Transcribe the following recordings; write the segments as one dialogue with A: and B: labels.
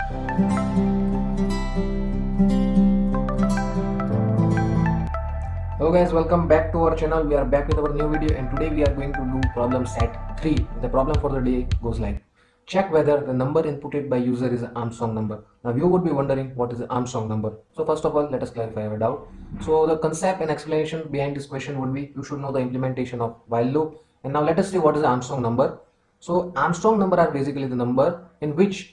A: Hello guys, welcome back to our channel. We are back with our new video, and today we are going to do problem set 3. The problem for the day goes like, check whether the number inputted by user is an Armstrong number. Now you would be wondering what is the Armstrong number. So first of all, let us clarify our doubt. So the concept and explanation behind this question would be, you should know the implementation of while loop. And now let us see what is the Armstrong number. So Armstrong number are basically the number in which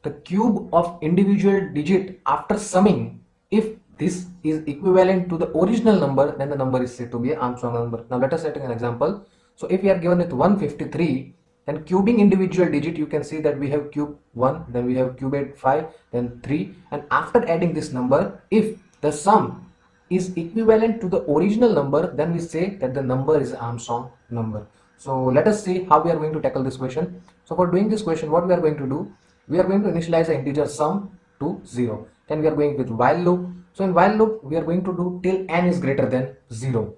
A: the cube of individual digit after summing, if this is equivalent to the original number, then the number is said to be an Armstrong number. Now let us take an example. So if we are given with 153, then cubing individual digit, you can see that we have cube 1, then we have cubed 5, then 3, and after adding this number, if the sum is equivalent to the original number, then we say that the number is Armstrong number. So let us see how we are going to tackle this question. So for doing this question, what we are going to do, we are going to initialize the integer sum to 0. Then we are going with while loop. So in while loop, we are going to do till n is greater than 0.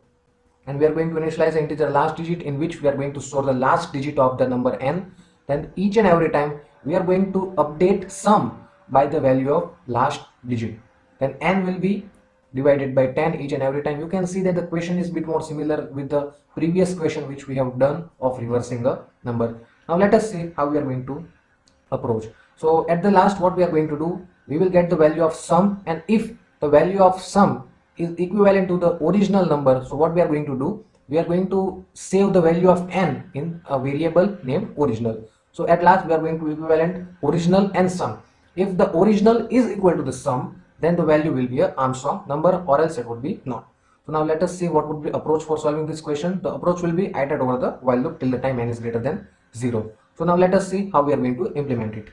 A: And we are going to initialize the integer last digit, in which we are going to store the last digit of the number n. Then each and every time we are going to update sum by the value of last digit. Then n will be divided by 10 each and every time. You can see that the question is a bit more similar with the previous question which we have done of reversing a number. Now let us see how we are going to approach. So at the last, what we are going to do, we will get the value of sum, and if the value of sum is equivalent to the original number, so what we are going to do, we are going to save the value of n in a variable named original. So at last we are going to equivalent original and sum. If the original is equal to the sum, then the value will be a Armstrong number, or else it would be not. So now let us see what would be approach for solving this question. The approach will be iterate over the while loop till the time n is greater than 0. So now let us see how we are going to implement it.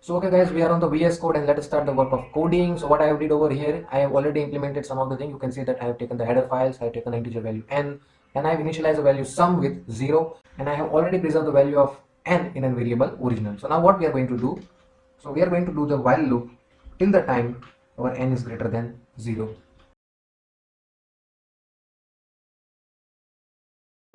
A: So okay guys, we are on the VS Code, and let us start the work of coding. So what I have did over here, I have already implemented some of the things. You can see that I have taken the header files, I have taken integer value n, and I have initialized the value sum with 0, and I have already preserved the value of n in a variable original. So now what we are going to do, so we are going to do the while loop till the time our n is greater than 0.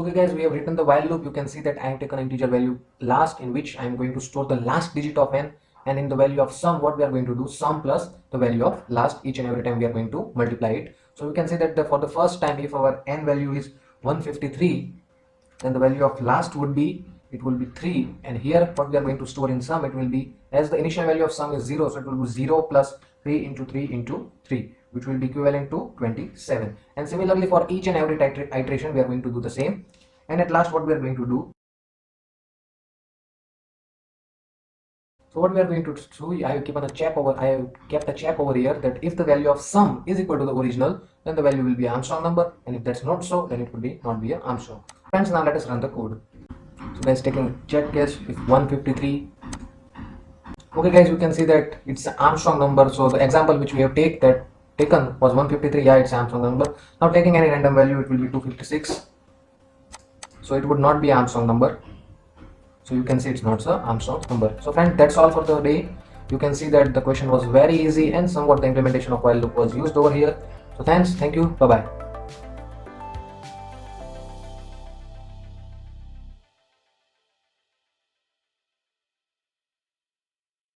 A: Okay guys, we have written the while loop. You can see that I have taken integer value last, in which I am going to store the last digit of n, and in the value of sum, what we are going to do, sum plus the value of last. Each and every time we are going to multiply it. So you can see that for the first time, if our n value is 153, then the value of last would be, it will be 3, and here what we are going to store in sum, it will be, as the initial value of sum is 0, so it will be 0 plus 3 into 3 into 3, which will be equivalent to 27. And similarly for each and every iteration, we are going to do the same. And at last, what we are going to do, so what we are going to do, I have kept a check over here, that if the value of sum is equal to the original, then the value will be Armstrong number, and if that's not so, then it will be not be an Armstrong. Friends, now let us run the code. So guys, taking check case if 153. Okay guys, you can see that it's an Armstrong number. So the example which we have taken was 153. Yeah, it's Armstrong number. Now taking any random value, it will be 256. So it would not be Armstrong number. So you can see it's not the Armstrong number. So friends, that's all for the day. You can see that the question was very easy, and somewhat the implementation of while loop was used over here. So thank you, bye bye.